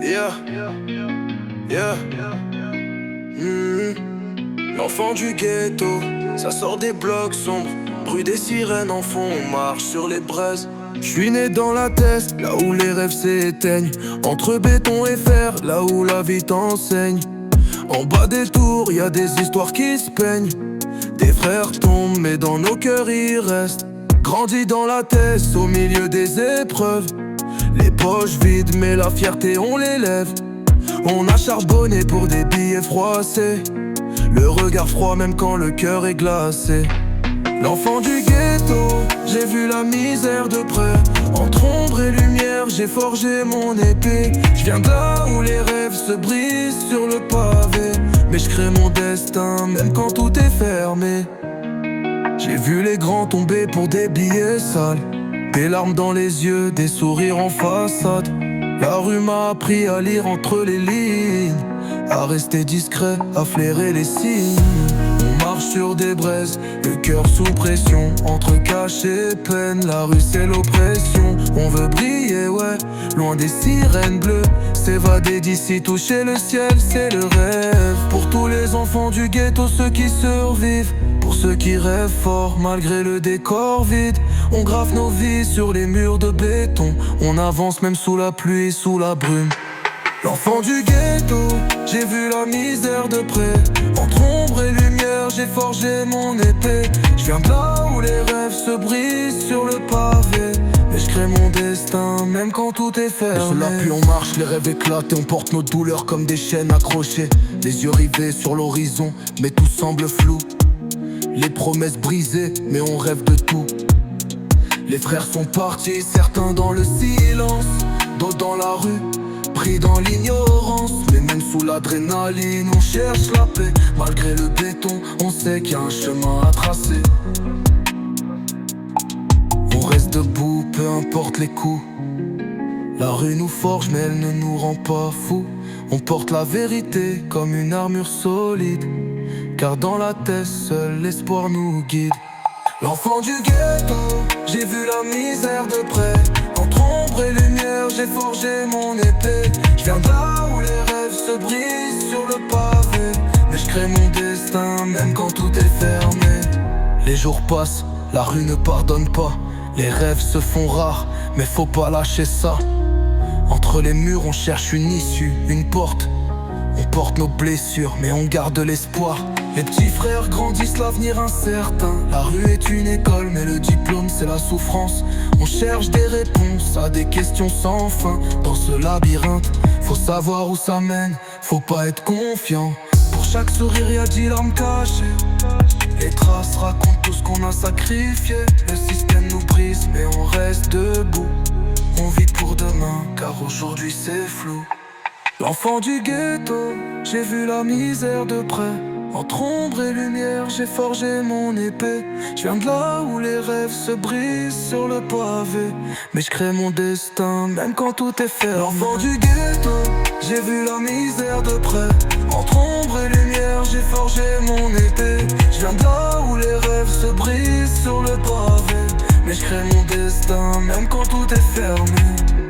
Yeah, yeah. L'enfant du ghetto, ça sort des blocs sombres. Bruit des sirènes en fond, on marche sur les braises. J'suis né dans la tête, là où les rêves s'éteignent. Entre béton et fer, là où la vie t'enseigne. En bas des tours, y a des histoires qui se peignent. Des frères tombent, mais dans nos cœurs ils restent. Grandi dans la tête, au milieu des épreuves. Les poches vides, mais la fierté on l'élève. On a charbonné pour des billets froissés. Le regard froid même quand le cœur est glacé. L'enfant du ghetto, j'ai vu la misère de près. Entre ombre et lumière, j'ai forgé mon épée. Je viens de là où les rêves se brisent sur le pavé. Mais je crée mon destin même quand tout est fermé. J'ai vu les grands tomber pour des billets sales. Des larmes dans les yeux, des sourires en façade. La rue m'a appris à lire entre les lignes, à rester discret, à flairer les signes. On marche sur des braises, le cœur sous pression. Entre cash et peine, la rue c'est l'oppression. On veut briller, ouais, loin des sirènes bleues. S'évader d'ici, toucher le ciel, c'est le rêve. Pour tous les enfants du ghetto, ceux qui survivent. Pour ceux qui rêvent fort, malgré le décor vide. On grave nos vies sur les murs de béton. On avance même sous la pluie, sous la brume. L'enfant du ghetto, j'ai vu la misère de près. Entre ombre et lumière, j'ai forgé mon épée. Je viens de là où les rêves se brisent sur le pavé. Mais je crée mon destin, même quand tout est fermé. Et sous la pluie on marche, les rêves éclatent et on porte nos douleurs comme des chaînes accrochées. Les yeux rivés sur l'horizon, mais tout semble flou. Les promesses brisées, mais on rêve de tout. Les frères sont partis, certains dans le silence. D'autres dans la rue, pris dans l'ignorance. Mais même sous l'adrénaline, on cherche la paix. Malgré le béton, on sait qu'il y a un chemin à tracer. On reste debout, peu importe les coups. La rue nous forge, mais elle ne nous rend pas fous. On porte la vérité comme une armure solide. Car dans la tête, seul l'espoir nous guide. L'enfant du ghetto, j'ai vu la misère de près. Entre ombre et lumière, j'ai forgé mon épée. Je viens de là où les rêves se brisent sur le pavé. Mais je crée mon destin, même quand tout est fermé. Les jours passent, la rue ne pardonne pas. Les rêves se font rares, mais faut pas lâcher ça. Entre les murs, on cherche une issue, une porte. On porte nos blessures, mais on garde l'espoir. Les petits frères grandissent, l'avenir incertain. La rue est une école, mais le diplôme c'est la souffrance. On cherche des réponses à des questions sans fin. Dans ce labyrinthe, faut savoir où ça mène. Faut pas être confiant. Pour chaque sourire y'a 10 larmes cachées. Les traces racontent tout ce qu'on a sacrifié. Le système nous brise, mais on reste debout. On vit pour demain, car aujourd'hui c'est flou. L'enfant du ghetto, j'ai vu la misère de près. Entre ombre et lumière, j'ai forgé mon épée. Je viens de là où les rêves se brisent sur le pavé. Mais je crée mon destin, même quand tout est fermé. L'enfant du ghetto, j'ai vu la misère de près. Entre ombre et lumière, j'ai forgé mon épée. Je viens de là où les rêves se brisent sur le pavé. Mais je crée mon destin, même quand tout est fermé.